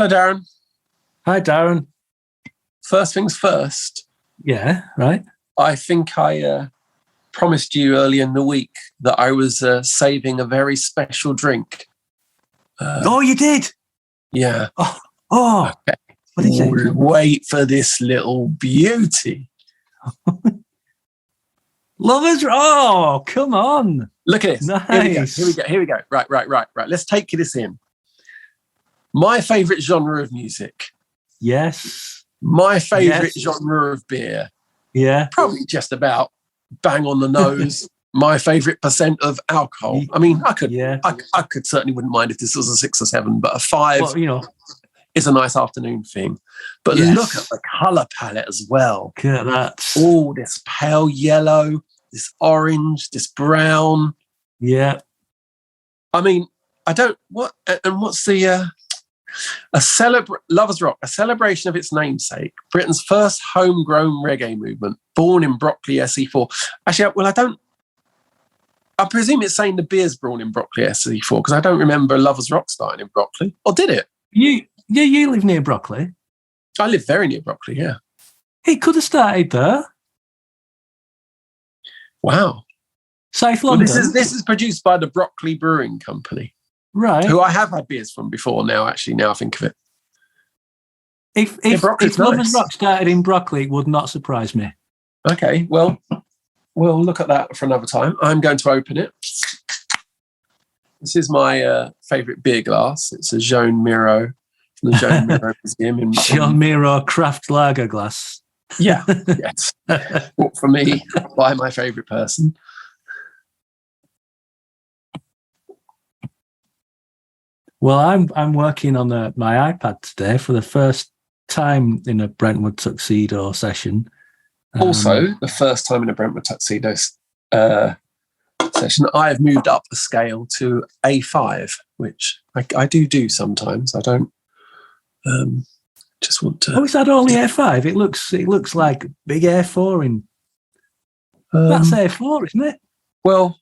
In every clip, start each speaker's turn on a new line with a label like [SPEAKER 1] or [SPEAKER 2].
[SPEAKER 1] Hello, Darren.
[SPEAKER 2] Hi, Darren.
[SPEAKER 1] First things first.
[SPEAKER 2] Yeah, right.
[SPEAKER 1] I think I promised you earlier in the week that I was saving a very special drink.
[SPEAKER 2] You did?
[SPEAKER 1] Yeah.
[SPEAKER 2] Oh.
[SPEAKER 1] Okay.
[SPEAKER 2] What did you?
[SPEAKER 1] Wait for this little beauty.
[SPEAKER 2] Lovers. Oh, come on.
[SPEAKER 1] Look at this.
[SPEAKER 2] Nice.
[SPEAKER 1] Here we go. Right. Let's take this in. My favourite genre of music.
[SPEAKER 2] Yes.
[SPEAKER 1] My favourite genre of beer.
[SPEAKER 2] Yeah.
[SPEAKER 1] Probably just about bang on the nose. My favourite percent of alcohol. I mean, I could certainly wouldn't mind if this was a 6 or 7, but a 5 is a nice afternoon thing. But look at the colour palette as well.
[SPEAKER 2] Look at that.
[SPEAKER 1] Oh, this pale yellow, this orange, this brown.
[SPEAKER 2] Yeah.
[SPEAKER 1] I mean, what's the Lovers Rock, a celebration of its namesake, Britain's first homegrown reggae movement, born in Brockley, SE4. Actually, I presume it's saying the beer's born in Brockley, SE4, because I don't remember Lovers Rock starting in Brockley. Or did it?
[SPEAKER 2] You live near Brockley.
[SPEAKER 1] I live very near Brockley, yeah.
[SPEAKER 2] It could have started there.
[SPEAKER 1] Wow.
[SPEAKER 2] South London.
[SPEAKER 1] This is produced by the Brockley Brewing Company.
[SPEAKER 2] Right.
[SPEAKER 1] Who I have had beers from before now I think of it.
[SPEAKER 2] If Lovers Rock started in Brockley, it would not surprise me.
[SPEAKER 1] Okay, well, we'll look at that for another time. I'm going to open it. This is my favourite beer glass. It's a Jean Miro from the Jean Miro Museum.
[SPEAKER 2] Jean Miro craft lager glass.
[SPEAKER 1] Yeah, yes. Bought for me by my favourite person.
[SPEAKER 2] Well, I'm working on my iPad today for the first time in a Brentwood Tuxedo session.
[SPEAKER 1] Also, the first time in a Brentwood Tuxedo session, I have moved up the scale to A5, which I do sometimes. I don't just want to.
[SPEAKER 2] Oh, is that only A5? It looks like big A4 in. That's A4, isn't it?
[SPEAKER 1] Well,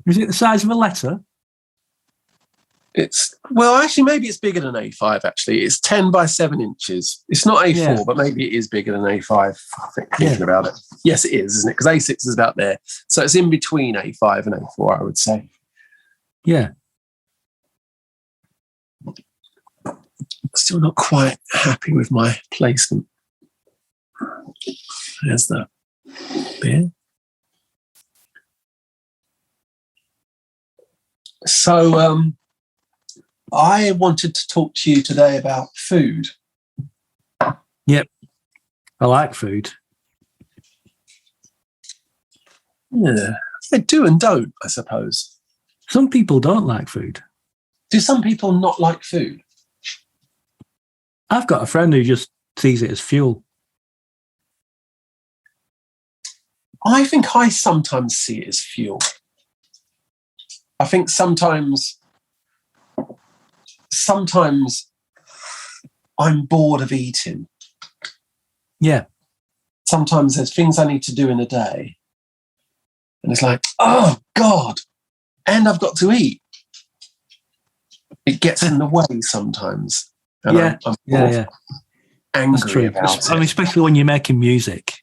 [SPEAKER 2] is it the size of a letter?
[SPEAKER 1] Actually, maybe it's bigger than A5. Actually, it's 10 by 7 inches. It's not A4, but maybe it is bigger than A5. Thinking about it, yes, it is, isn't it? Because A6 is about there, so it's in between A5 and A4, I would say.
[SPEAKER 2] Yeah.
[SPEAKER 1] Still not quite happy with my placement. There's the beer. So, I wanted to talk to you today about food.
[SPEAKER 2] Yep. I like food.
[SPEAKER 1] Yeah, I do and don't, I suppose.
[SPEAKER 2] Some people don't like food.
[SPEAKER 1] Do some people not like food?
[SPEAKER 2] I've got a friend who just sees it as fuel.
[SPEAKER 1] I think I sometimes see it as fuel. I think sometimes I'm bored of eating.
[SPEAKER 2] Yeah.
[SPEAKER 1] Sometimes there's things I need to do in a day. And it's like, oh, God, and I've got to eat. It gets in the way sometimes. And I'm angry about it.
[SPEAKER 2] I mean, especially when you're making music.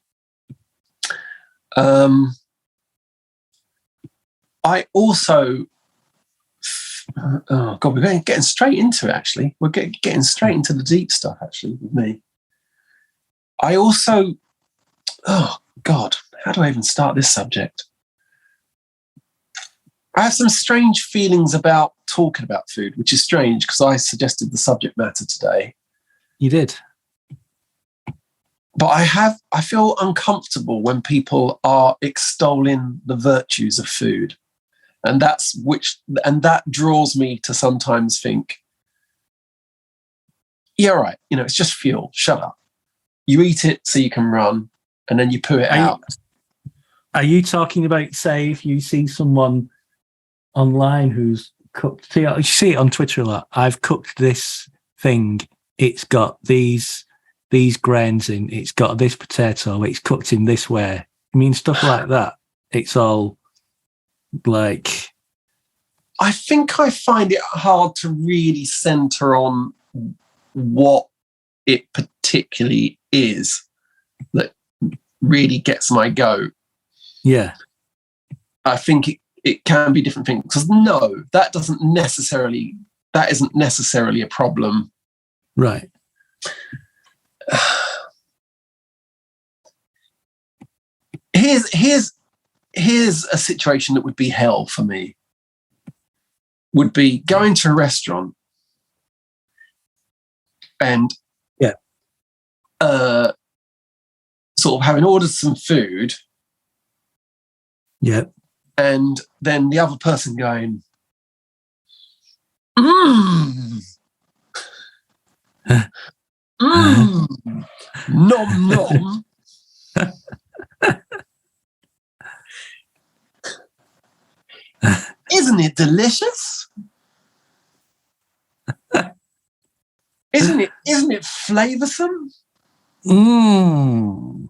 [SPEAKER 1] I also... Oh, God, we're getting straight into it, actually. We're getting straight into the deep stuff, actually, with me. I also... Oh, God, how do I even start this subject? I have some strange feelings about talking about food, which is strange because I suggested the subject matter today.
[SPEAKER 2] You did.
[SPEAKER 1] But I feel uncomfortable when people are extolling the virtues of food. And that draws me to sometimes think, yeah, right, it's just fuel. Shut up. You eat it so you can run, and then you poo it out.
[SPEAKER 2] Are you talking about, say, if you see someone online who's cooked, you see it on Twitter a lot, I've cooked this thing, it's got these grains in, it's got this potato, it's cooked in this way. I mean, stuff like that. It's all like
[SPEAKER 1] I think I find it hard to really center on what it particularly is that really gets my goat.
[SPEAKER 2] Yeah.
[SPEAKER 1] I think it can be different things. Because no, that isn't necessarily a problem.
[SPEAKER 2] Right.
[SPEAKER 1] Here's a situation that would be hell for me. Would be going to a restaurant and sort of having ordered some food.
[SPEAKER 2] Yeah.
[SPEAKER 1] And then the other person going, mmm, nom nom. Isn't it delicious? Isn't it flavoursome?
[SPEAKER 2] Mm.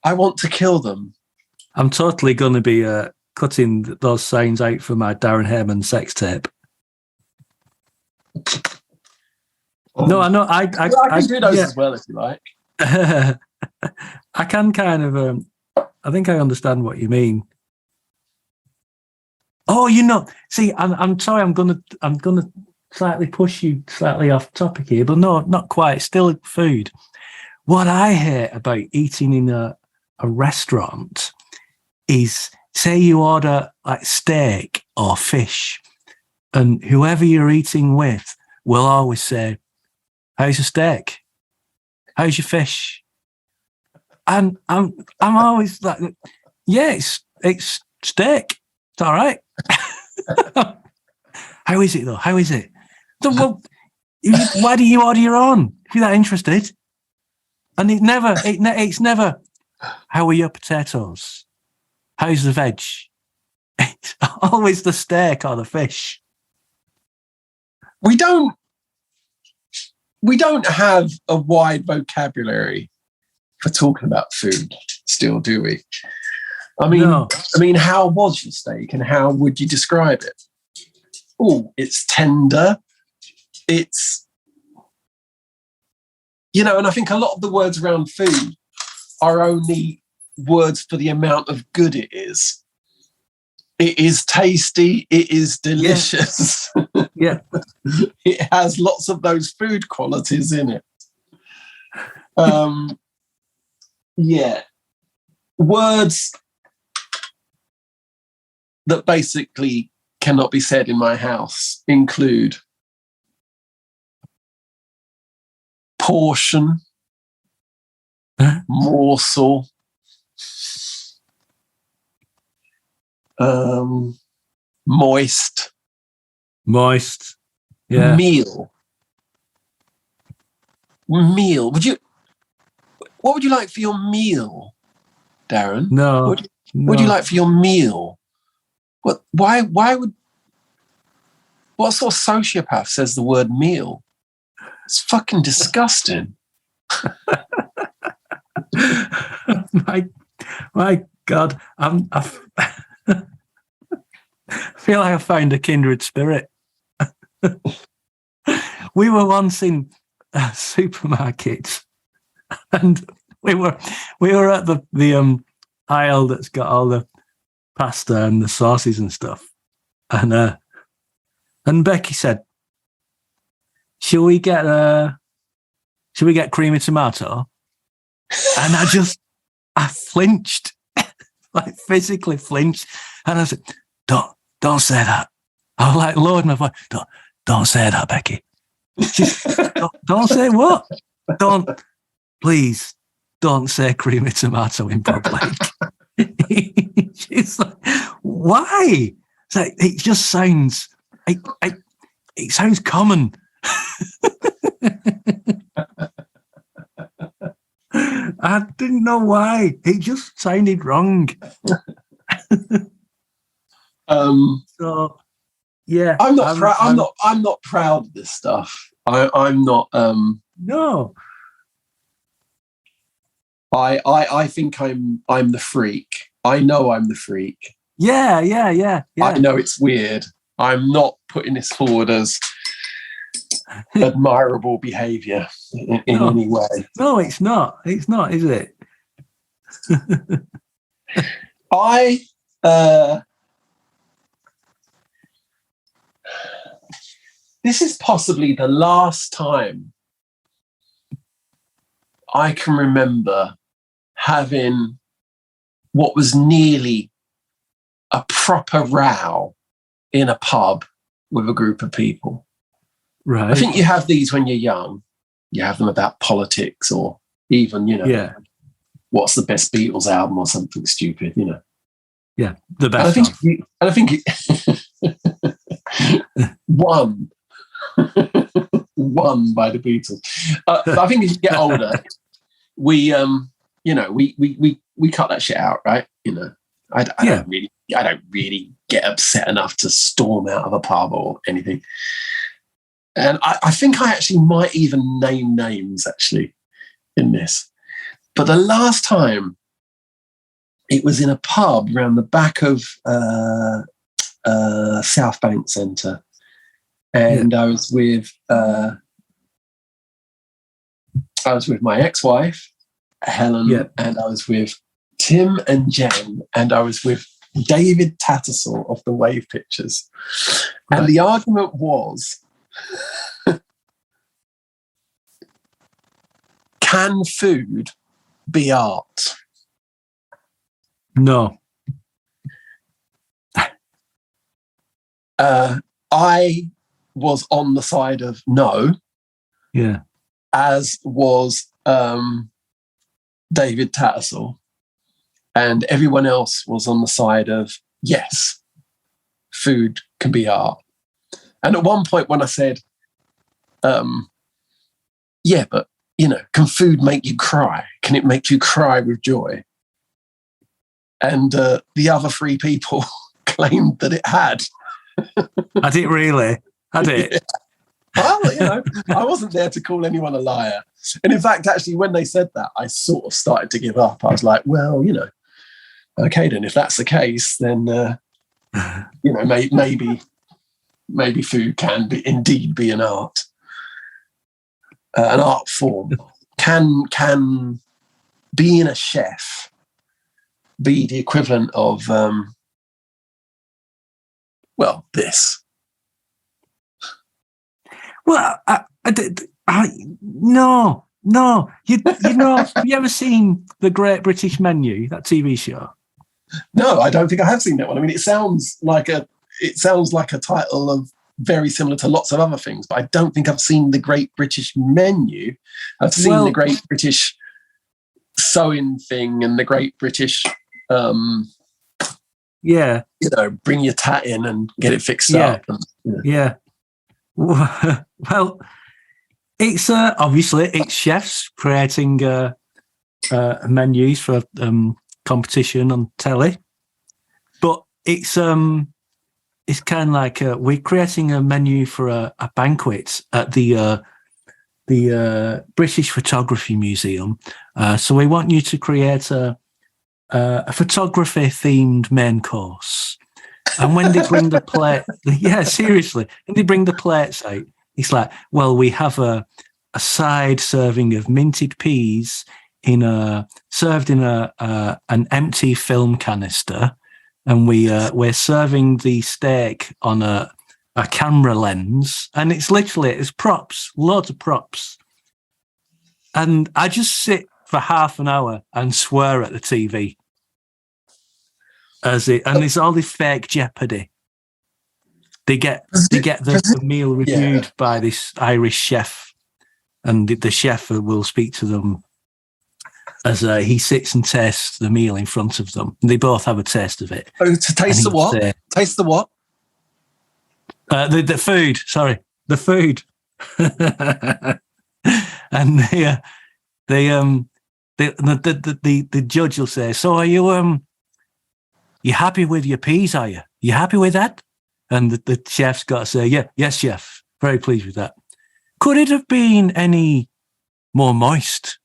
[SPEAKER 1] I want to kill them.
[SPEAKER 2] I'm totally going to be cutting those sounds out for my Darren Hayman sex tape. No, I know. I
[SPEAKER 1] can do those as well if you like.
[SPEAKER 2] I can kind of. I think I understand what you mean. Oh, see, I'm sorry. I'm gonna slightly push you slightly off topic here, but no, not quite. Still food. What I hate about eating in a restaurant is, say you order like steak or fish, and whoever you're eating with will always say, "How's your steak? How's your fish?" And I'm always like, "Yeah, it's steak. It's all right." How is it though? How is it? So, well, why do you order your own if you're that interested? And it's never. How are your potatoes? How's the veg? It's always the steak or the fish.
[SPEAKER 1] We don't have a wide vocabulary for talking about food still, do we? I mean, how was your steak and how would you describe it? Oh, it's tender. It's, and I think a lot of the words around food are only words for the amount of good it is. It is tasty. It is delicious.
[SPEAKER 2] Yeah.
[SPEAKER 1] It has lots of those food qualities in it. Yeah. Words that basically cannot be said in my house include portion, morsel, moist,
[SPEAKER 2] yeah,
[SPEAKER 1] meal. What would you like for your meal, Darren?
[SPEAKER 2] No.
[SPEAKER 1] What would you like for your meal? What sort of sociopath says the word meal? It's fucking disgusting.
[SPEAKER 2] my God, I feel like I found a kindred spirit. We were once in a supermarket, and we were at the aisle that's got all the pasta and the sauces and stuff, and Becky said, "Shall we get creamy tomato?" And I flinched, like physically flinched, and I said, "Don't say that." I was like, Lord, my voice, don't say that, Becky. Don't say what? Please don't say creamy tomato in public. She's like, why? It's like, it just sounds, it sounds common. I didn't know why. It just sounded wrong. So, yeah,
[SPEAKER 1] I'm not proud of this stuff. I'm not.
[SPEAKER 2] No.
[SPEAKER 1] I think I'm the freak. I know I'm the freak.
[SPEAKER 2] Yeah.
[SPEAKER 1] I know it's weird. I'm not putting this forward as admirable behaviour in any way.
[SPEAKER 2] No, it's not. It's not, is it?
[SPEAKER 1] This is possibly the last time I can remember having what was nearly a proper row in a pub with a group of people.
[SPEAKER 2] Right.
[SPEAKER 1] I think you have these when you're young. You have them about politics or even, what's the best Beatles album or something stupid,
[SPEAKER 2] Yeah, the best.
[SPEAKER 1] I think one by the Beatles. I think as you get older, we cut that shit out, right? I don't really get upset enough to storm out of a pub or anything. And I think I actually might even name names actually in this. But the last time it was in a pub around the back of South Bank Centre. And I was with my ex-wife, Helen, and I was with Tim and Jen, and I was with David Tattersall of the Wave Pictures. Right. And the argument was, can food be art?
[SPEAKER 2] No.
[SPEAKER 1] I was on the side of no.
[SPEAKER 2] Yeah.
[SPEAKER 1] As was David Tattersall. And everyone else was on the side of yes, food can be art. And at one point when I said, yeah, but, can food make you cry? Can it make you cry with joy? And the other three people claimed that it had.
[SPEAKER 2] Had it really? Had it?
[SPEAKER 1] Yeah. Well, I wasn't there to call anyone a liar. And in fact, actually, when they said that, I sort of started to give up. I was like, well, okay, then if that's the case, then, maybe food can indeed be an art. An art form. Can being a chef be the equivalent of, this?
[SPEAKER 2] Well, no. Have you ever seen The Great British Menu, that TV show?
[SPEAKER 1] No, I don't think I have seen that one. I mean, it sounds like a title of very similar to lots of other things, but I don't think I've seen The Great British Menu. I've seen The Great British Sewing Thing and The Great British, bring your tat in and get it fixed up.
[SPEAKER 2] Yeah. Well, it's obviously it's chefs creating menus for competition on telly, but it's kind of like we're creating a menu for a banquet at the British Photography Museum. So we want you to create a photography themed main course. And when they bring the plate, seriously, when they bring the plates out, it's like, well, we have a side serving of minted peas served in an empty film canister, and we're serving the steak on a camera lens, and it's props, loads of props, and I just sit for half an hour and swear at the TV. And it's all this fake jeopardy. They get the meal reviewed by this Irish chef, and the chef will speak to them as he sits and tastes the meal in front of them. They both have a taste of it.
[SPEAKER 1] Oh, to taste the what? Taste the what?
[SPEAKER 2] The food. Sorry, the food. And the judge will say, "So are you you happy with your peas, are you? You happy with that?" And the chef's got to say, yes, chef. Very pleased with that. Could it have been any more moist?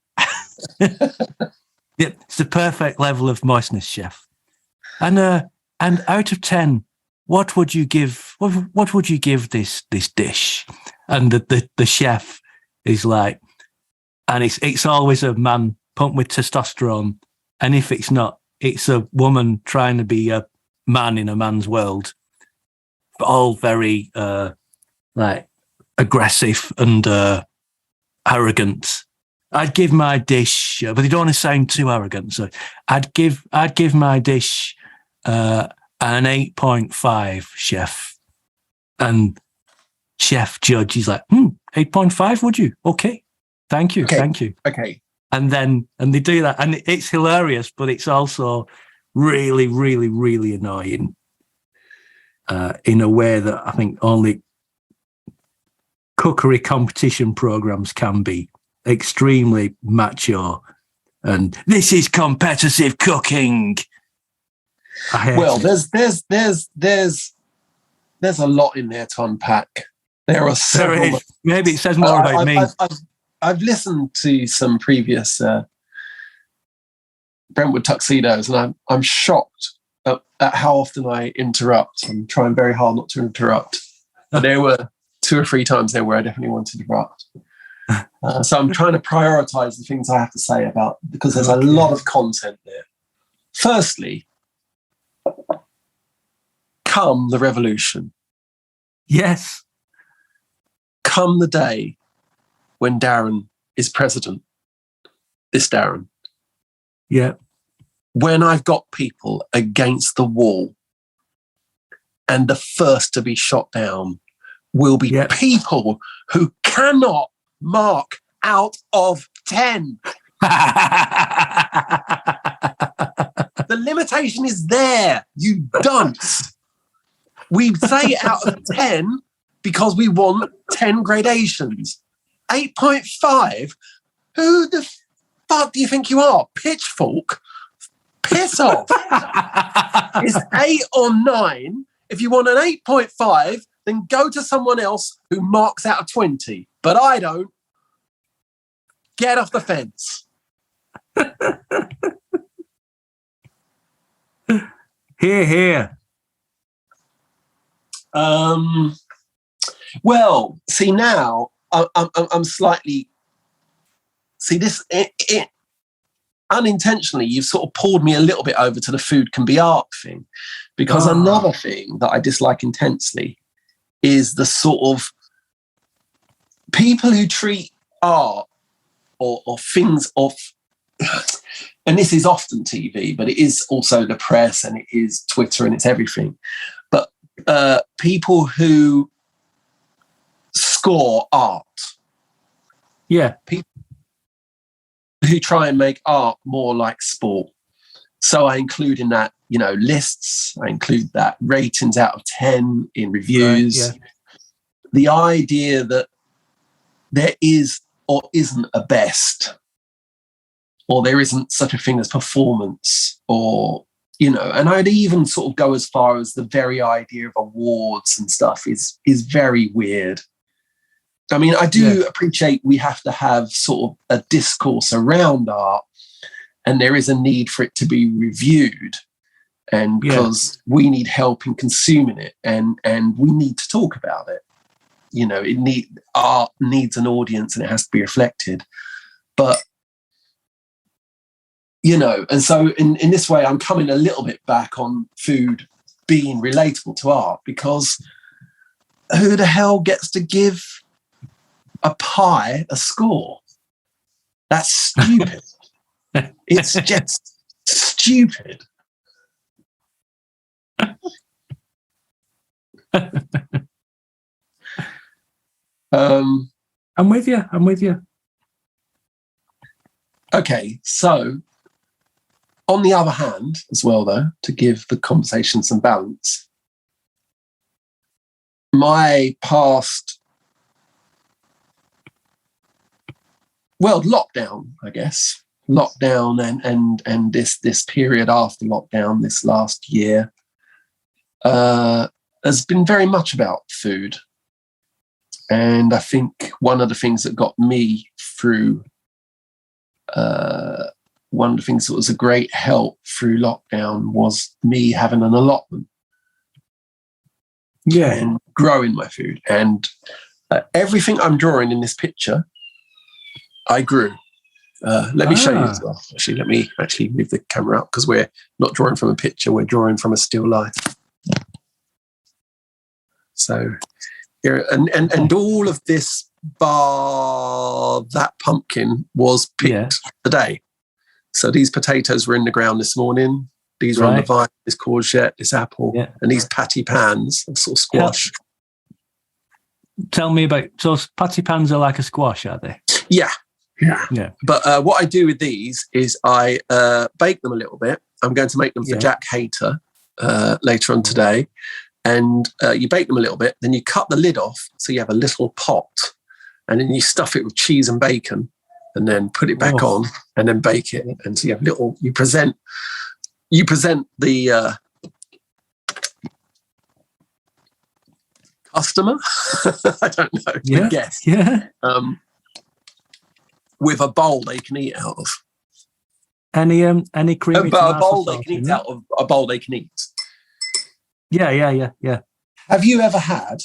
[SPEAKER 2] Yeah, it's the perfect level of moistness, chef. And out of 10, what would you give? What would you give this dish? And the chef is like, and it's always a man pumped with testosterone, and if it's not, it's a woman trying to be a man in a man's world. All very like aggressive and arrogant. I'd give my dish, but they don't want to sound too arrogant. So I'd give my dish an 8.5, chef. And chef judge, he's like, 8.5, would you? Okay. Thank you.
[SPEAKER 1] Okay.
[SPEAKER 2] And they do that. And it's hilarious, but it's also really, really, really annoying in a way that I think only cookery competition programs can be. Extremely macho, and this is competitive cooking.
[SPEAKER 1] Well, there's a lot in there to unpack. There are several.
[SPEAKER 2] Maybe it says more about me.
[SPEAKER 1] I've listened to some previous Brentwood Tuxedos, and I'm shocked at how often I interrupt. I'm trying very hard not to interrupt. But there were 2 or 3 times there where I definitely wanted to interrupt. So I'm trying to prioritize the things I have to say about, because there's a lot of content there. Firstly, come the revolution.
[SPEAKER 2] Yes.
[SPEAKER 1] Come the day when Darren is president. This Darren.
[SPEAKER 2] Yeah.
[SPEAKER 1] When I've got people against the wall, and the first to be shot down will be people who cannot mark out of 10. The limitation is there, you dunce. We say out of 10 because we want 10 gradations. 8.5? Who the fuck do you think you are? Pitchfork? Piss off. It's 8 or 9. If you want an 8.5, then go to someone else who marks out of 20. But I don't. Get off the fence.
[SPEAKER 2] Here.
[SPEAKER 1] Well, see, now I'm slightly. See, this it unintentionally, you've sort of pulled me a little bit over to the food can be art thing, because another thing that I dislike intensely is the sort of people who treat art or things of, and this is often TV, but it is also the press, and it is Twitter, and it's everything. But people who score art.
[SPEAKER 2] Yeah.
[SPEAKER 1] People who try and make art more like sport. So I include in that, lists. I include that ratings out of 10 in reviews.
[SPEAKER 2] Right, yeah.
[SPEAKER 1] The idea that there is or isn't a best, or there isn't such a thing as performance, or, and I'd even sort of go as far as the very idea of awards and stuff is very weird. I mean, I do appreciate we have to have sort of a discourse around art, and there is a need for it to be reviewed, and because we need help in consuming it, and we need to talk about it. Art needs an audience, and it has to be reflected. But, and so in this way, I'm coming a little bit back on food being relatable to art, because who the hell gets to give a pie a score? That's stupid. It's just stupid.
[SPEAKER 2] I'm with you.
[SPEAKER 1] Okay, so on the other hand, as well, though, to give the conversation some balance, my past, lockdown, I guess, and this period after lockdown, this last year, has been very much about food. And I think one of the things that got me through one of the things that was a great help through lockdown was me having an allotment.
[SPEAKER 2] Yeah.
[SPEAKER 1] And growing my food. And everything I'm drawing in this picture, I grew. Let me show you as well. Actually, let me actually move the camera up because we're not drawing from a picture, we're drawing from a still life. So here, and all of this bar, that pumpkin was picked today. So these potatoes were in the ground this morning. These are on the vine, this courgette, this apple, and these patty pans, sort of squash.
[SPEAKER 2] Tell me about, so patty pans are like a squash, are they?
[SPEAKER 1] Yeah. But what I do with these is I bake them a little bit. I'm going to make them for Jack Hayter later on today. And you bake them a little bit, then you cut the lid off so you have a little pot, and then you stuff it with cheese and bacon, and then put it back on, and then bake it. And so you have little. You present the customer. I don't know. The guest.
[SPEAKER 2] Yeah.
[SPEAKER 1] With a bowl they can eat out of.
[SPEAKER 2] Any creamy
[SPEAKER 1] but a bowl they can eat out of. A bowl they can eat.
[SPEAKER 2] Yeah.
[SPEAKER 1] Have you ever had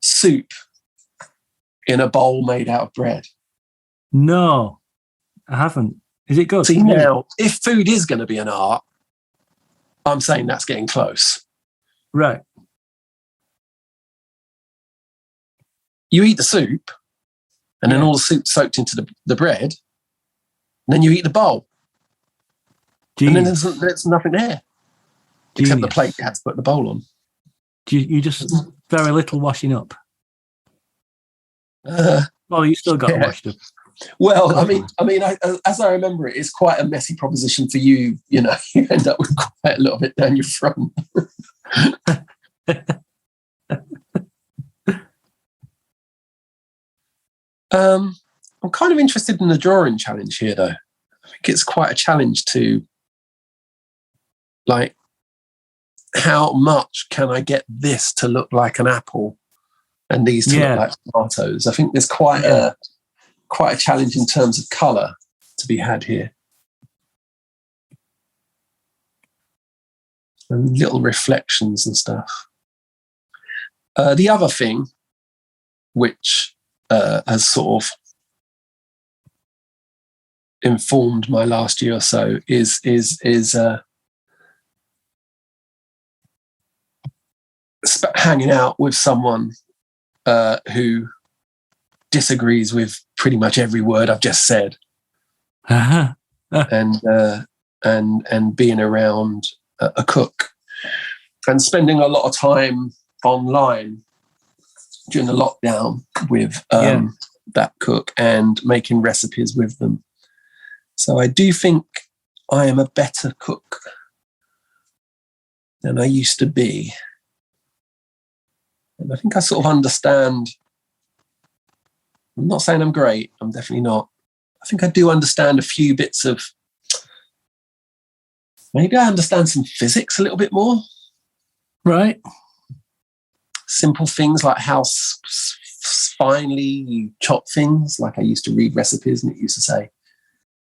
[SPEAKER 1] soup in a bowl made out of bread?
[SPEAKER 2] No, I haven't. Is it good?
[SPEAKER 1] See, now, if food is going to be an art, I'm saying that's getting close.
[SPEAKER 2] Right.
[SPEAKER 1] You eat the soup, and then all the soup soaked into the bread, and then you eat the bowl.
[SPEAKER 2] Jeez.
[SPEAKER 1] And then there's nothing there. Except the plate you had to put the bowl on.
[SPEAKER 2] You just very little washing up. Well, you still got washed up.
[SPEAKER 1] Well, I mean, as I remember it, it's quite a messy proposition for you. You know, you end up with quite a little bit down your front. I'm kind of interested in the drawing challenge here, though. I think it's quite a challenge to, like, how much can I get this to look like an apple and these to look like tomatoes? I think there's quite a challenge in terms of colour to be had here. And little reflections and stuff. The other thing, which has sort of informed my last year or so, is hanging out with someone who disagrees with pretty much every word I've just said, and being around a cook, and spending a lot of time online during the lockdown with that cook and making recipes with them. So I do think I am a better cook than I used to be. And I think I sort of understand. I'm not saying I'm great. I'm definitely not. I think I do understand a few bits of, maybe I understand some physics a little bit more.
[SPEAKER 2] Right.
[SPEAKER 1] Simple things like how finely you chop things. Like I used to read recipes and it used to say,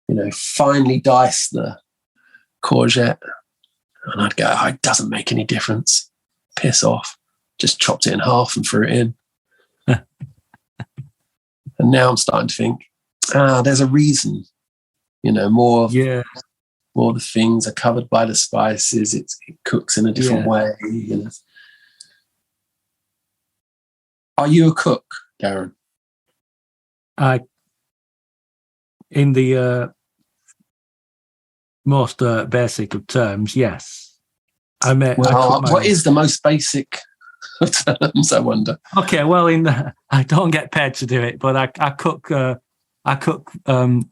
[SPEAKER 1] you know, finely dice the courgette. And I'd go, oh, it doesn't make any difference. Piss off. Just chopped it in half and threw it in. And now I'm starting to think, there's a reason. You know, more of the things are covered by the spices. It cooks in a different way. You know. Are you a cook, Darren?
[SPEAKER 2] In the most basic of terms, yes.
[SPEAKER 1] What is the most basic of terms, I wonder?
[SPEAKER 2] Okay, well, I don't get paid to do it, but I cook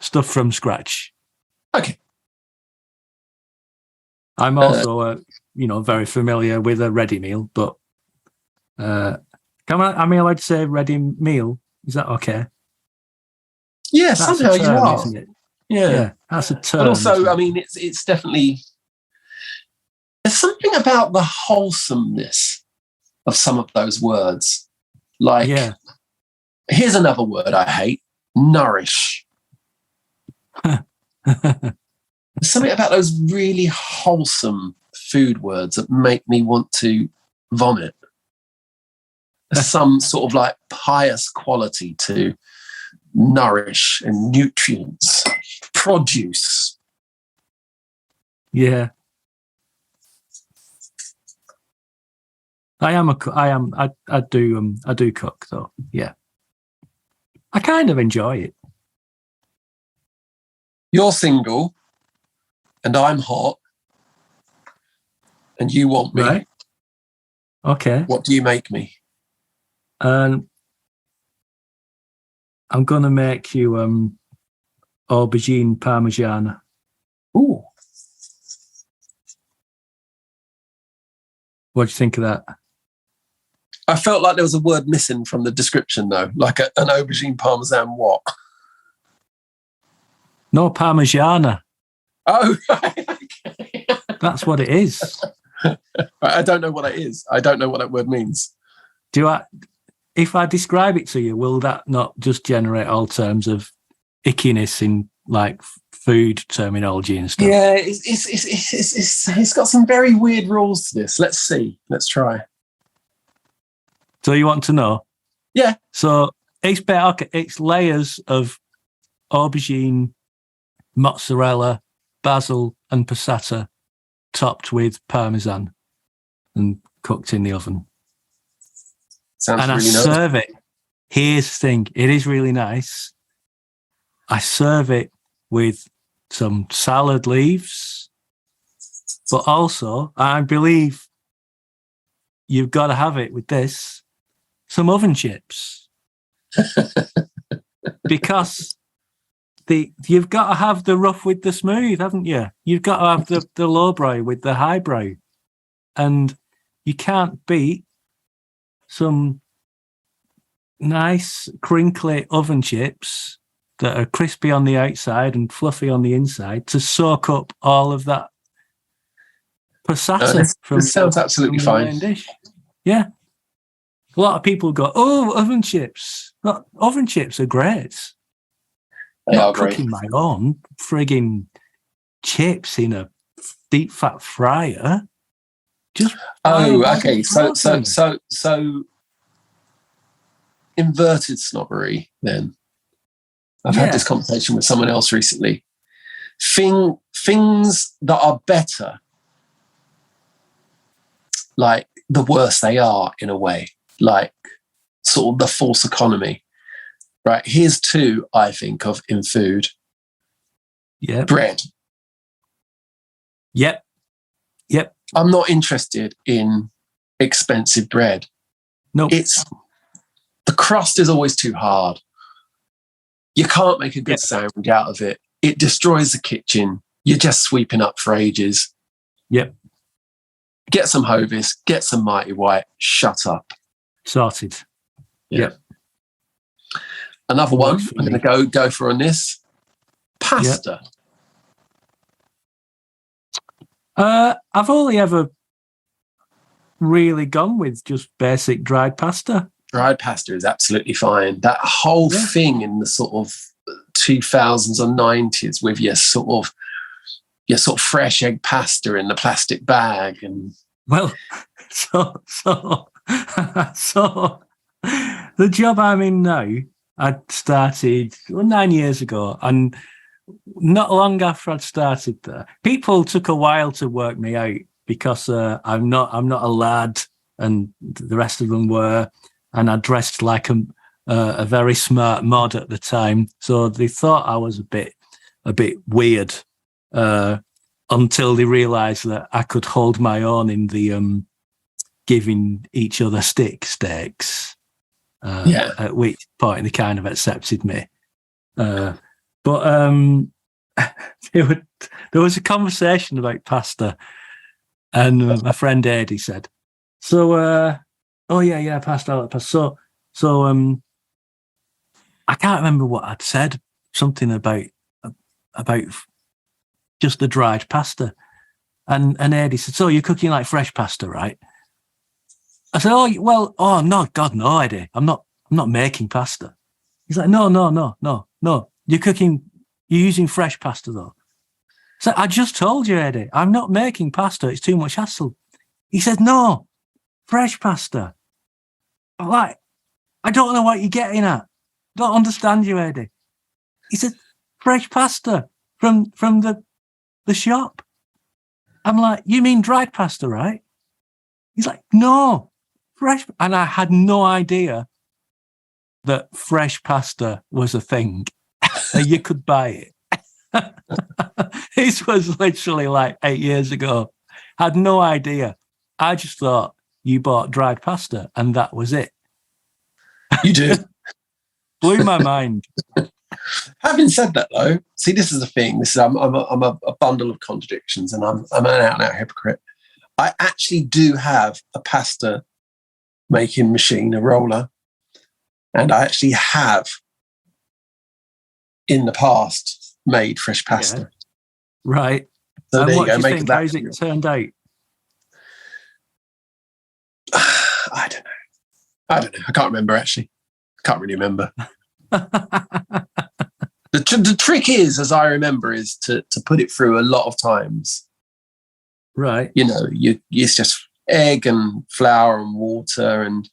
[SPEAKER 2] stuff from scratch.
[SPEAKER 1] Okay.
[SPEAKER 2] I'm also very familiar with a ready meal, but am I allowed to say ready meal? Is that okay?
[SPEAKER 1] Yeah,
[SPEAKER 2] that's
[SPEAKER 1] somehow
[SPEAKER 2] term,
[SPEAKER 1] you are.
[SPEAKER 2] Isn't it?
[SPEAKER 1] Yeah,
[SPEAKER 2] that's a term.
[SPEAKER 1] But also, I mean, it's definitely, there's something about the wholesomeness of some of those words. Like, here's another word I hate: nourish. There's something about those really wholesome food words that make me want to vomit. There's some sort of like pious quality to nourish and nutrients, produce.
[SPEAKER 2] Yeah. I do cook though. Yeah. I kind of enjoy it.
[SPEAKER 1] You're single and I'm hot and you want me.
[SPEAKER 2] Right. Okay.
[SPEAKER 1] What do you make me?
[SPEAKER 2] I'm going to make you aubergine parmigiana.
[SPEAKER 1] Ooh.
[SPEAKER 2] What do you think of that?
[SPEAKER 1] I felt like there was a word missing from the description, though, like an aubergine parmesan what?
[SPEAKER 2] No, parmigiana.
[SPEAKER 1] Oh, right. Okay.
[SPEAKER 2] That's what it is.
[SPEAKER 1] I don't know what it is. I don't know what that word means.
[SPEAKER 2] If I describe it to you, will that not just generate all terms of ickiness in like food terminology and stuff?
[SPEAKER 1] Yeah, it's got some very weird rules to this. Let's see. Let's try.
[SPEAKER 2] So you want to know?
[SPEAKER 1] Yeah.
[SPEAKER 2] So it's layers of aubergine, mozzarella, basil, and passata, topped with parmesan and cooked in the oven.
[SPEAKER 1] Sounds
[SPEAKER 2] and
[SPEAKER 1] really
[SPEAKER 2] I
[SPEAKER 1] nice.
[SPEAKER 2] serve it. Here's the thing. It is really nice. I serve it with some salad leaves, but also I believe you've got to have it with this, some oven chips. Because you've got to have the rough with the smooth, haven't you? You've got to have the lowbrow with the highbrow. And you can't beat some nice crinkly oven chips that are crispy on the outside and fluffy on the inside to soak up all of that passata.
[SPEAKER 1] This sounds absolutely
[SPEAKER 2] from the
[SPEAKER 1] fine.
[SPEAKER 2] main dish. Yeah. A lot of people go, oh, oven chips. Not, oven chips are great.
[SPEAKER 1] They
[SPEAKER 2] Not
[SPEAKER 1] are great.
[SPEAKER 2] cooking my own frigging chips in a deep fat fryer. Just
[SPEAKER 1] okay. So inverted snobbery then. I've had this conversation with someone else recently. Things that are better, like the worse they are in a way, like sort of the false economy. Right. Here's two I think of in food.
[SPEAKER 2] Yeah.
[SPEAKER 1] Bread.
[SPEAKER 2] Yep.
[SPEAKER 1] I'm not interested in expensive bread.
[SPEAKER 2] No.
[SPEAKER 1] The crust is always too hard. You can't make a good sandwich out of it. It destroys the kitchen. You're just sweeping up for ages.
[SPEAKER 2] Yep.
[SPEAKER 1] Get some Hovis, get some Mighty White, shut up.
[SPEAKER 2] Sorted.
[SPEAKER 1] Yeah.
[SPEAKER 2] Yep.
[SPEAKER 1] Another one I'm going to go for on this. Pasta.
[SPEAKER 2] Yep. I've only ever really gone with just basic dried pasta.
[SPEAKER 1] Dried pasta is absolutely fine. That whole thing in the sort of 2000s or 90s with your sort of fresh egg pasta in the plastic bag and
[SPEAKER 2] so the job I'm in now, I started 9 years ago, and not long after I'd started there, people took a while to work me out because I'm not a lad, and the rest of them were, and I dressed like a very smart mod at the time, so they thought I was a bit weird until they realised that I could hold my own in the giving each other stakes. At which point they kind of accepted me. But there was a conversation about pasta, and my friend Eddie said, pasta, I like pasta. So I can't remember what I'd said, something about just the dried pasta. And Eddie said, so you're cooking like fresh pasta, right? I said, no, God, no, Eddie. I'm not making pasta. He's like, no. You're cooking You're using fresh pasta though. So I just told you, Eddie, I'm not making pasta. It's too much hassle. He said, no, fresh pasta. I'm like, I don't know what you're getting at. Don't understand you, Eddie. He said, fresh pasta from the shop. I'm like, you mean dried pasta, right? He's like, no, fresh. And I had no idea that fresh pasta was a thing. That you could buy it. This was literally like 8 years ago. Had no idea. I just thought you bought dried pasta and that was it.
[SPEAKER 1] You do.
[SPEAKER 2] Blew my mind.
[SPEAKER 1] Having said that, though, see, this is the thing. I'm a bundle of contradictions, and I'm an out-and-out hypocrite. I actually do have a pasta making machine, a roller, and I actually have in the past made fresh pasta.
[SPEAKER 2] Yeah. Right.
[SPEAKER 1] So
[SPEAKER 2] and
[SPEAKER 1] there
[SPEAKER 2] what
[SPEAKER 1] you go.
[SPEAKER 2] do you
[SPEAKER 1] Make
[SPEAKER 2] think?
[SPEAKER 1] that.
[SPEAKER 2] How's it turned out?
[SPEAKER 1] I don't know. I can't remember, actually. I can't really remember. The trick is, as I remember, is to put it through a lot of times.
[SPEAKER 2] Right.
[SPEAKER 1] You know, it's just egg and flour and water, and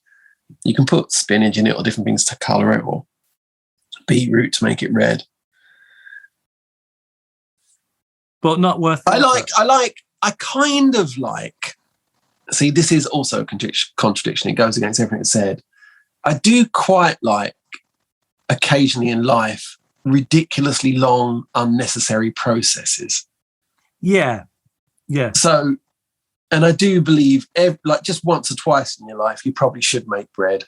[SPEAKER 1] you can put spinach in it or different things to colour it, or beetroot to make it red.
[SPEAKER 2] But not worth it.
[SPEAKER 1] I kind of like, see, this is also a contradiction. It goes against everything it said. I do quite like, occasionally in life, ridiculously long, unnecessary processes.
[SPEAKER 2] Yeah. Yeah.
[SPEAKER 1] So, and I do believe, like just once or twice in your life, you probably should make bread.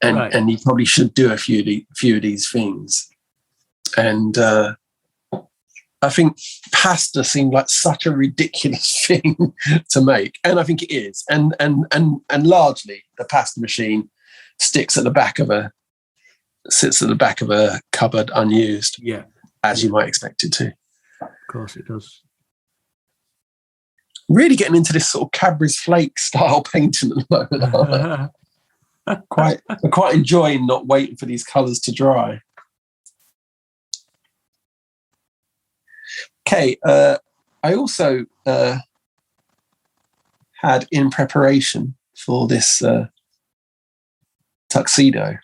[SPEAKER 1] And you probably should do a few of these things. And I think pasta seemed like such a ridiculous thing to make, and I think it is. And largely, the pasta machine sits at the back of a cupboard unused.
[SPEAKER 2] Yeah,
[SPEAKER 1] as you might expect it to.
[SPEAKER 2] Of course, it does.
[SPEAKER 1] Really getting into this sort of Cadbury's Flake style painting at the moment. I'm quite enjoying not waiting for these colours to dry. Okay, I also had in preparation for this tuxedo,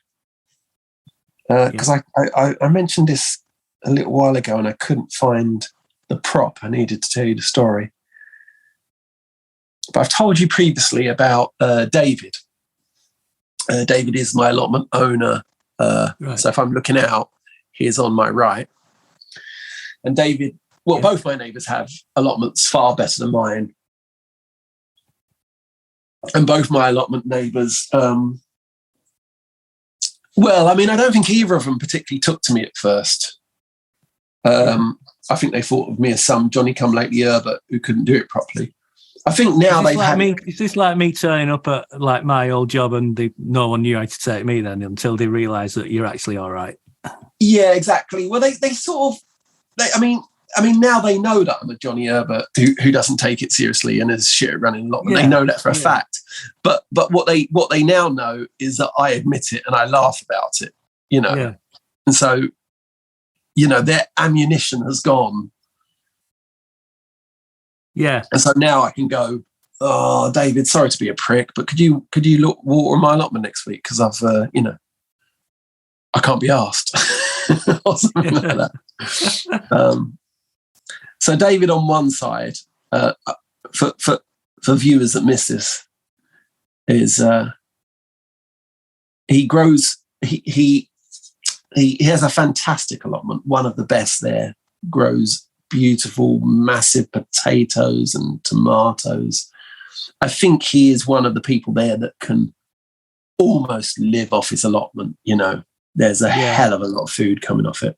[SPEAKER 1] because I mentioned this a little while ago and I couldn't find the prop. I needed to tell you the story. But I've told you previously about David. David is my allotment owner. Right. So if I'm looking out, he's on my right. And David, both my neighbours have allotments far better than mine. And both my allotment neighbours, I don't think either of them particularly took to me at first. I think they thought of me as some Johnny-come-lately Herbert who couldn't do it properly. I think now
[SPEAKER 2] is this like me turning up at like my old job and no one knew how to take me then until they realise that you're actually all right?
[SPEAKER 1] Yeah, exactly. Well, they sort of, now they know that I'm a Johnny Herbert who doesn't take it seriously and is shit at running a lot. And they know that for a fact. But what they now know is that I admit it and I laugh about it, you know. Yeah. And so, you know, their ammunition has gone.
[SPEAKER 2] Yeah.
[SPEAKER 1] And so now I can go, oh, David, sorry to be a prick, but could you look water my allotment next week? Because I've, I can't be asked or something like that. So David on one side, for viewers that miss this, is he grows. He has a fantastic allotment, one of the best there. Grows beautiful, massive potatoes and tomatoes. I think he is one of the people there that can almost live off his allotment. You know, there's a hell of a lot of food coming off it.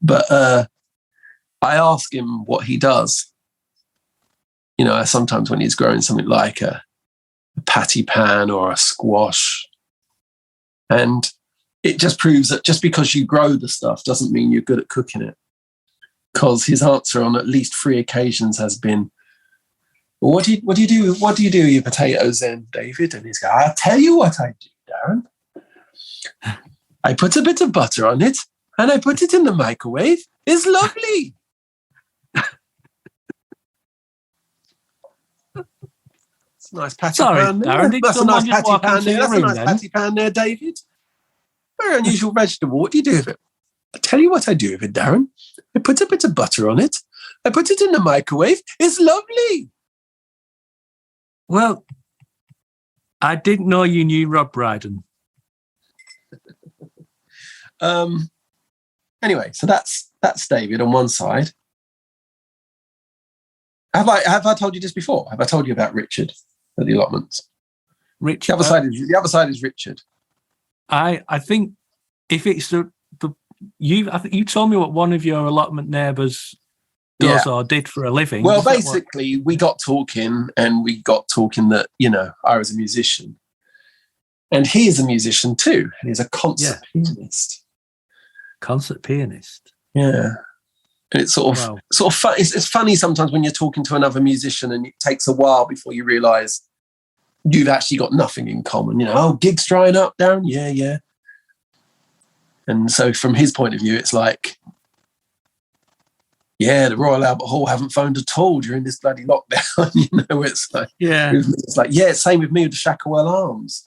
[SPEAKER 1] But I ask him what he does. You know, sometimes when he's growing something like a patty pan or a squash, and it just proves that just because you grow the stuff doesn't mean you're good at cooking it. Because his answer on at least 3 occasions has been, well, what do you do? What do you do with your potatoes then, David? And he's going, I'll tell you what I do, Darren. I put a bit of butter on it. and I put it in the microwave. It's lovely. It's a nice patty pan there.
[SPEAKER 2] Darren, did
[SPEAKER 1] That's a
[SPEAKER 2] someone
[SPEAKER 1] nice
[SPEAKER 2] just
[SPEAKER 1] patty
[SPEAKER 2] walk
[SPEAKER 1] pan
[SPEAKER 2] into
[SPEAKER 1] there.
[SPEAKER 2] your
[SPEAKER 1] That's a
[SPEAKER 2] room
[SPEAKER 1] nice
[SPEAKER 2] then?
[SPEAKER 1] patty pan there, David. Very unusual vegetable. What do you do with it? I tell you what I do with it, Darren. I put a bit of butter on it. I put it in the microwave. It's lovely.
[SPEAKER 2] Well, I didn't know you knew Rob Brydon.
[SPEAKER 1] Anyway, so that's David on one side. Have I told you this before? Have I told you about Richard at the allotments?
[SPEAKER 2] Richard.
[SPEAKER 1] The other side is Richard.
[SPEAKER 2] I think if it's I think you told me what one of your allotment neighbours does or did for a living.
[SPEAKER 1] Well, basically, we got talking that, I was a musician. And he is a musician too. And he's a concert pianist.
[SPEAKER 2] Concert pianist.
[SPEAKER 1] Yeah. And it's sort of fun. It's funny sometimes when you're talking to another musician and it takes a while before you realise you've actually got nothing in common. Gigs drying up, Darren? Yeah. And so from his point of view, it's like, the Royal Albert Hall haven't phoned at all during this bloody lockdown. It's like, it's like, same with me with the Shacklewell Arms.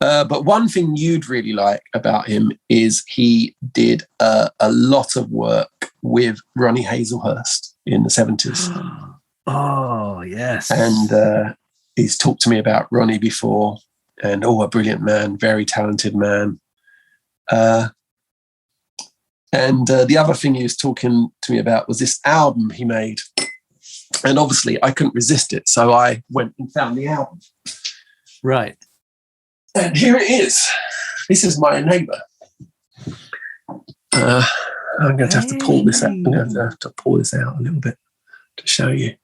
[SPEAKER 1] But one thing you'd really like about him is he did a lot of work with Ronnie Hazelhurst in the 70s.
[SPEAKER 2] Oh, yes.
[SPEAKER 1] And he's talked to me about Ronnie before, and a brilliant man, very talented man. And the other thing he was talking to me about was this album he made. And obviously I couldn't resist it, so I went and found the album.
[SPEAKER 2] Right.
[SPEAKER 1] And here it is. This is my neighbour. I'm going to have to pull this out. I'm going to have to pull this out a little bit to show you.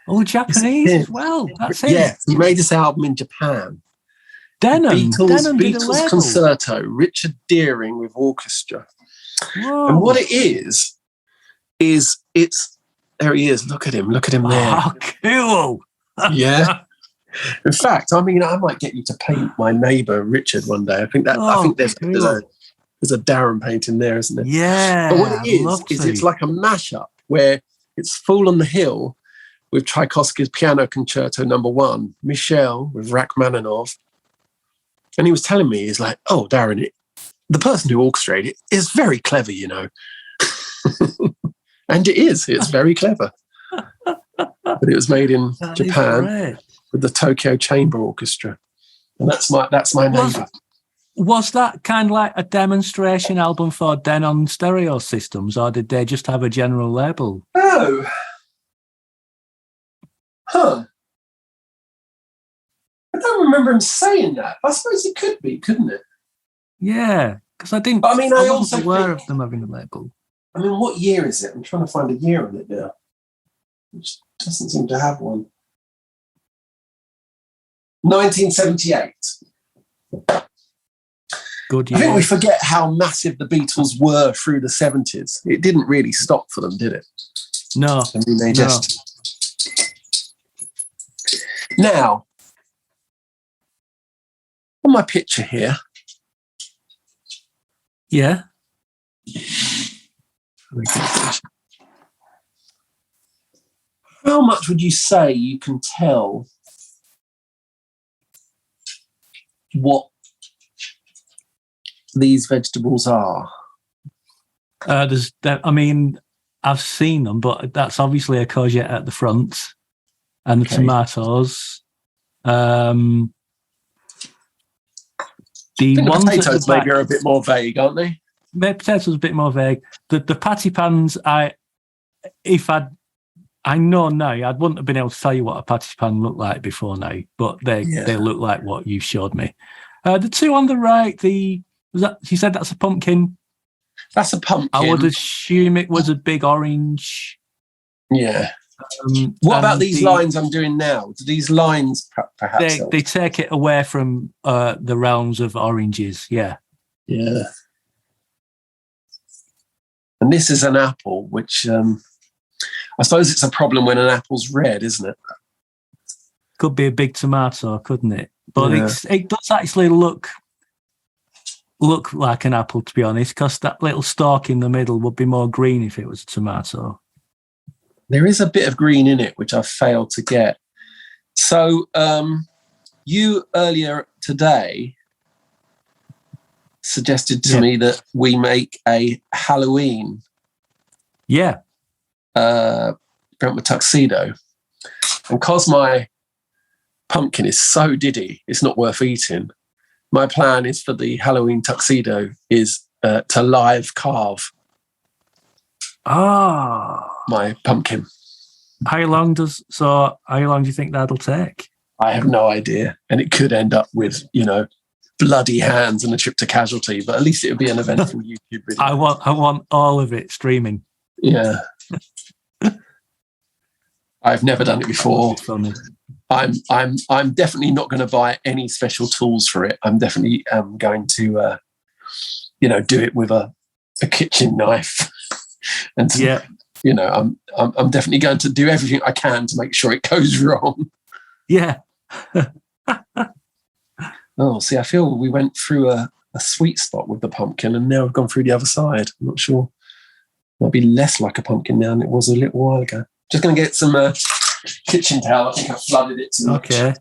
[SPEAKER 2] Oh, Japanese as well. That's it.
[SPEAKER 1] Yeah, he made this album in Japan. Beatles Concerto, Richard Deering with orchestra.
[SPEAKER 2] Whoa.
[SPEAKER 1] And what it is it's there he is. Look at him there.
[SPEAKER 2] Oh, cool.
[SPEAKER 1] Yeah. In fact, I might get you to paint my neighbour Richard one day. I think there's a Darren painting there, isn't there?
[SPEAKER 2] Yeah.
[SPEAKER 1] But what it is it's like a mashup where it's Fool on the Hill with Tchaikovsky's Piano Concerto No. 1, Michelle with Rachmaninoff. And he was telling me, he's like, oh, Darren, the person who orchestrated it is very clever, And it is. It's very clever. But it was made in Japan with the Tokyo Chamber Orchestra. And that's my neighbour.
[SPEAKER 2] Was that kind of like a demonstration album for Denon stereo systems, or did they just have a general label?
[SPEAKER 1] Oh. Huh. I don't remember him saying that. I suppose it could be, couldn't it?
[SPEAKER 2] Yeah, because I didn't.
[SPEAKER 1] But I
[SPEAKER 2] wasn't aware of them having a label.
[SPEAKER 1] What year is it? I'm trying to find a year on it now. It doesn't seem to have one. 1978.
[SPEAKER 2] Good year.
[SPEAKER 1] I think we forget how massive the Beatles were through the 70s. It didn't really stop for them, did it?
[SPEAKER 2] No.
[SPEAKER 1] They just... Now, on my picture here.
[SPEAKER 2] Yeah.
[SPEAKER 1] How much would you say you can tell what these vegetables are?
[SPEAKER 2] I've seen them, but that's obviously a courgette at the front, and the tomatoes. The
[SPEAKER 1] potatoes maybe are a bit more vague, aren't they?
[SPEAKER 2] The potatoes are a bit more vague. The patty pans, I know now, I wouldn't have been able to tell you what a patty pan looked like before now, but they look like what you showed me. The two on the right, you said that's a pumpkin.
[SPEAKER 1] That's a pumpkin.
[SPEAKER 2] I would assume it was a big orange.
[SPEAKER 1] Yeah. What about these lines I'm doing now? Do these lines perhaps
[SPEAKER 2] they take it away from the realms of oranges? Yeah.
[SPEAKER 1] Yeah. And this is an apple, which I suppose it's a problem when an apple's red, isn't it?
[SPEAKER 2] Could be a big tomato, couldn't it? But it does actually look look like an apple, to be honest, because that little stalk in the middle would be more green if it was a tomato.
[SPEAKER 1] There is a bit of green in it, which I failed to get. So you earlier today suggested to me that we make a Halloween Brentwood Tuxedo. And because my pumpkin is so diddy, it's not worth eating. My plan is for the Halloween tuxedo is to live carve my pumpkin.
[SPEAKER 2] How long do you think that'll take?
[SPEAKER 1] I have no idea. And it could end up with, bloody hands and a trip to casualty, but at least it would be an eventful YouTube video.
[SPEAKER 2] I want all of it streaming.
[SPEAKER 1] Yeah. I've never done it before. I'm definitely not going to buy any special tools for it. I'm definitely going to do it with a kitchen knife. And I'm definitely going to do everything I can to make sure it goes wrong.
[SPEAKER 2] Yeah.
[SPEAKER 1] Oh, see, I feel we went through a sweet spot with the pumpkin and now we've gone through the other side. I'm not sure. It might be less like a pumpkin now than it was a little while ago. Just going to get some kitchen towel. I think I flooded it too much.
[SPEAKER 2] Okay.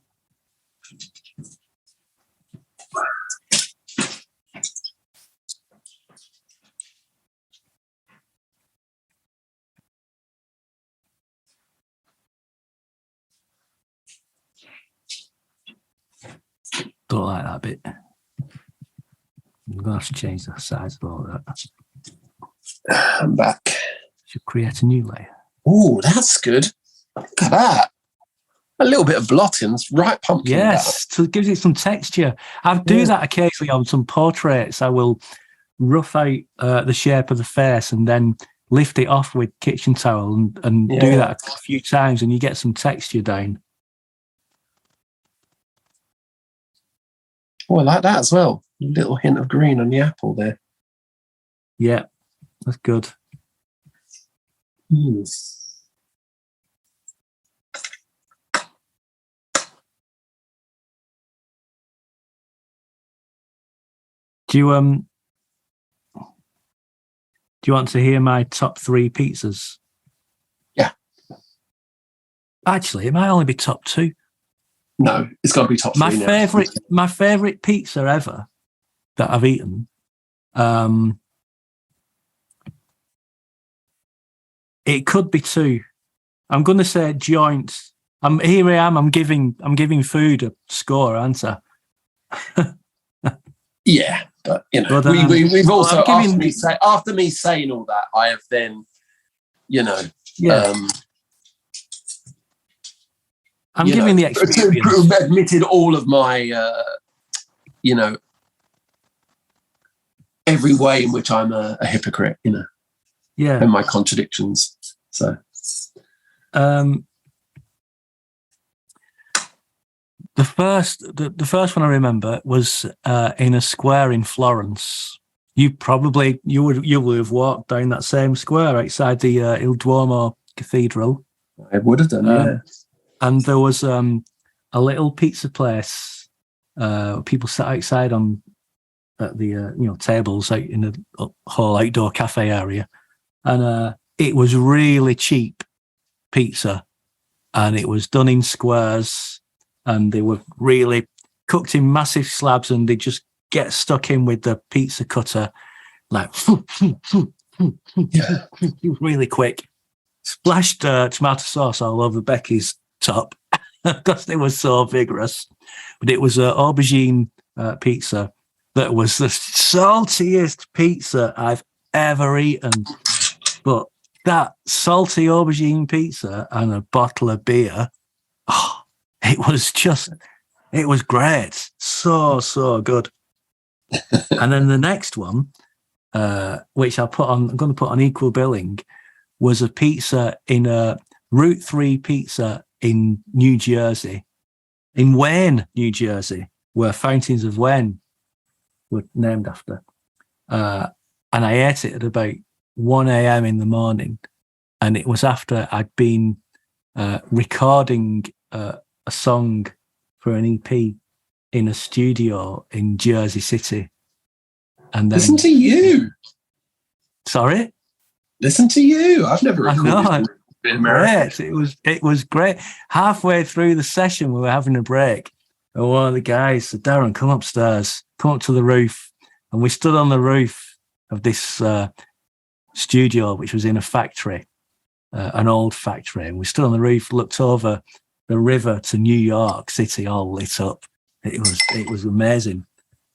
[SPEAKER 2] Don't like that bit. I'm going to have to change the size of all that.
[SPEAKER 1] I'm back.
[SPEAKER 2] Should create a new layer.
[SPEAKER 1] Oh, that's good. Look at that. A little bit of blottings, right pumpkin.
[SPEAKER 2] Yes, so it gives it some texture. I do that occasionally on some portraits. I will rough out the shape of the face and then lift it off with kitchen towel and do that a few times and you get some texture down.
[SPEAKER 1] Oh, I like that as well. A little hint of green on the apple there.
[SPEAKER 2] Yeah, that's good. Do you want to hear my top 3 pizzas?
[SPEAKER 1] Yeah.
[SPEAKER 2] Actually, it might only be top 2.
[SPEAKER 1] No, it's got to be top 3
[SPEAKER 2] My favorite pizza ever that I've eaten. It could be 2. I'm going to say joint. I'm giving food a score, aren't I?
[SPEAKER 1] Yeah, but we've also after me saying all that, I have then,
[SPEAKER 2] I'm giving the experience.
[SPEAKER 1] Admitted all of my, every way in which I'm a hypocrite, and my contradictions. So,
[SPEAKER 2] the first one I remember was in a square in Florence. You would have walked down that same square outside the Il Duomo Cathedral.
[SPEAKER 1] I would have done, yeah.
[SPEAKER 2] And there was a little pizza place. People sat outside at the tables out in the whole outdoor cafe area, and it was really cheap pizza, and it was done in squares, and they were really cooked in massive slabs, and they just get stuck in with the pizza cutter, like really quick. Splashed tomato sauce all over Becky's top because they were so vigorous. But it was an aubergine pizza that was the saltiest pizza I've ever eaten. But that salty aubergine pizza and a bottle of beer, it was great. So good. And then the next one, which I'm going to put on equal billing, was a pizza in a Route 3 pizza in New Jersey, in Wayne, New Jersey, where Fountains of Wayne were named after. And I ate it at about 1 a.m. in the morning. And it was after I'd been recording a song for an EP in a studio in Jersey City. And then,
[SPEAKER 1] listen to you.
[SPEAKER 2] Sorry?
[SPEAKER 1] Listen to you. I've never
[SPEAKER 2] I
[SPEAKER 1] recorded in America.
[SPEAKER 2] Great. It was great. Halfway through the session, we were having a break. And one of the guys said, Darren, come upstairs, come up to the roof. And we stood on the roof of this studio, which was in a factory, an old factory. And we stood on the roof, looked over the river to New York City, all lit up. It was amazing.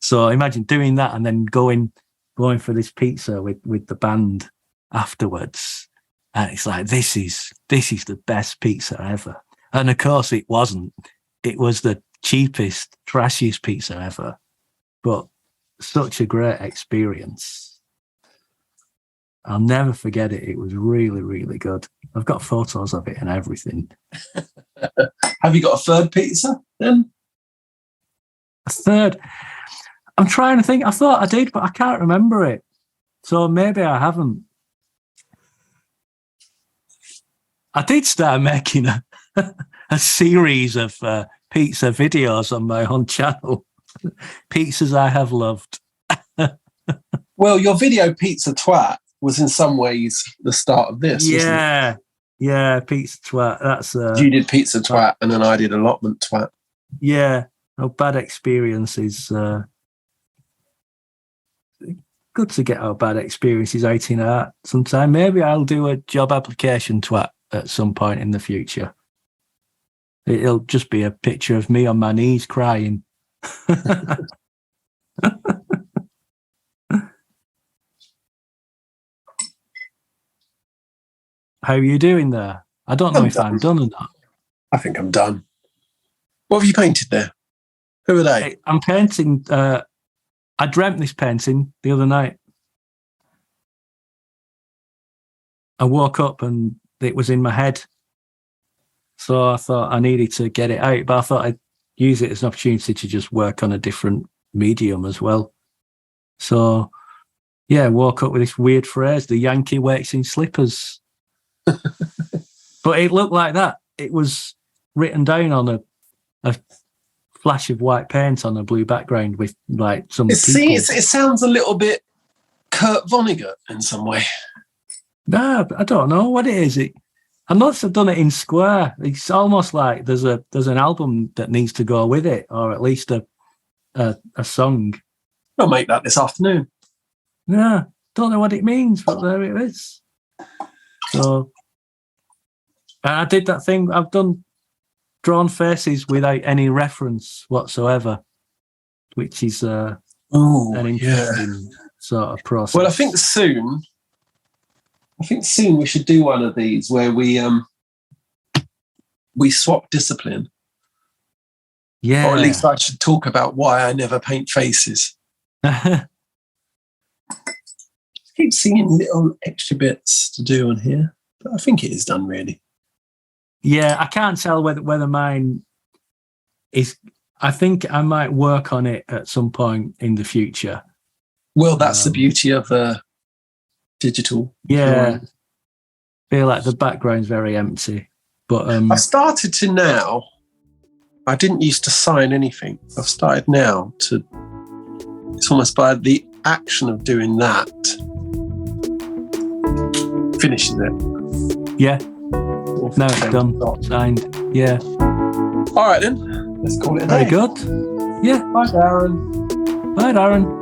[SPEAKER 2] So imagine doing that and then going for this pizza with the band afterwards. And it's like, this is the best pizza ever. And of course it wasn't. It was the cheapest, trashiest pizza ever. But such a great experience. I'll never forget it. It was really, really good. I've got photos of it and everything.
[SPEAKER 1] Have you got a third pizza then?
[SPEAKER 2] A third? I'm trying to think. I thought I did, but I can't remember it. So maybe I haven't. I did start making a series of pizza videos on my own channel. Pizzas I have loved.
[SPEAKER 1] Well, your video Pizza Twat was in some ways the start of this, wasn't it?
[SPEAKER 2] Yeah, Pizza Twat. That's
[SPEAKER 1] you did Pizza Twat and then I did Allotment Twat.
[SPEAKER 2] Yeah, bad experiences. Good to get our bad experiences out in art sometime. Maybe I'll do a job application twat at some point in the future. It'll just be a picture of me on my knees crying. How are you doing there? I don't know if I'm done or not.
[SPEAKER 1] I think I'm done. What have you painted there? Who are they?
[SPEAKER 2] I'm painting. I dreamt this painting the other night. I woke up and it was in my head. So I thought I needed to get it out, but I thought I'd use it as an opportunity to just work on a different medium as well. So, yeah, woke up with this weird phrase, the Yankee wakes in slippers. But it looked like that. It was written down on a flash of white paint on a blue background with like some people.
[SPEAKER 1] It sounds a little bit Kurt Vonnegut in some way.
[SPEAKER 2] No, I don't know what it is. I must have done it in square. It's almost like there's an album that needs to go with it, or at least a song.
[SPEAKER 1] I'll make that this afternoon.
[SPEAKER 2] Yeah, don't know what it means, but there it is. So I did that thing. I've done drawn faces without any reference whatsoever, which is an interesting sort of process.
[SPEAKER 1] Well, I think soon we should do one of these where we swap discipline.
[SPEAKER 2] Yeah.
[SPEAKER 1] Or at least I should talk about why I never paint faces. I keep seeing little extra bits to do on here, but I think it is done really.
[SPEAKER 2] Yeah, I can't tell whether mine is. I think I might work on it at some point in the future.
[SPEAKER 1] Well, that's the beauty of digital.
[SPEAKER 2] Yeah, feel like the background's very empty. But
[SPEAKER 1] I started to now. I didn't used to sign anything. I've started now to. It's almost by the action of doing that finishes it.
[SPEAKER 2] Yeah. No, it's done. Signed. Yeah.
[SPEAKER 1] All right then. Let's call it a day.
[SPEAKER 2] Very good. Yeah.
[SPEAKER 1] Bye, Darren.
[SPEAKER 2] Bye, Darren.